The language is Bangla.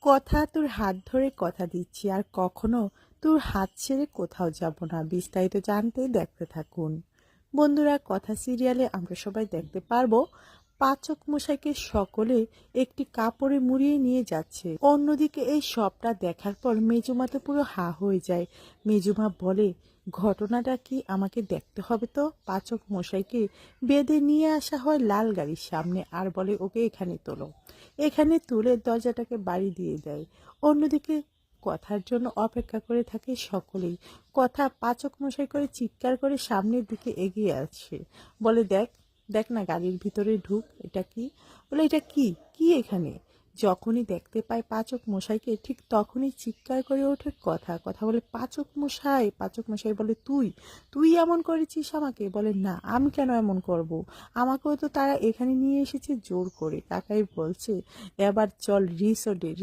কথা তোর হাত ধরে কথা দিচ্ছি আর কখনো তোর হাত ছেড়ে কোথাও যাব না। বিস্তারিত জানতে দেখতে থাকুন। বন্ধুরা, কথা সিরিয়ালে আমরা সবাই দেখতে পারবো পাচক মশাইকে সকলে একটি কাপড়ে মুড়িয়ে নিয়ে যাচ্ছে। অন্যদিকে এই সবটা দেখার পর মেজুমা তো পুরো হা হয়ে যায়। মেজুমা বলে, ঘটনাটা কি আমাকে দেখতে হবে। তো পাচক মশাইকে বেঁধে নিয়ে আসা হয় লাল গাড়ির সামনে আর বলে, ওকে এখানে তোলো। এখানে তুলে দরজাটাকে বাড়ি দিয়ে দেয়। অন্যদিকে কথার জন্য অপেক্ষা করে থাকে সকলেই। কথা পাচক মশাই করে চিৎকার করে সামনের দিকে এগিয়ে আসছে। বলে, দেখ দেখ না, গাড়ির ভিতরে ঢুক। এটা কি? বলে, এটা কি কি এখানে? যখনই দেখতে পায় পাচক মশাইকে ঠিক তখনই চিৎকার করে ওঠে কথা। কথা বলে, পাচক মশাই। পাচক মশাই বলে, তুই তুই এমন করেছিস আমাকে? বলে, না, আমি কেন এমন করব? আমাকেও তো তারা এখানে নিয়ে এসেছে জোর করে। কাকাই বলছে, এবার চল রিসোর্টে।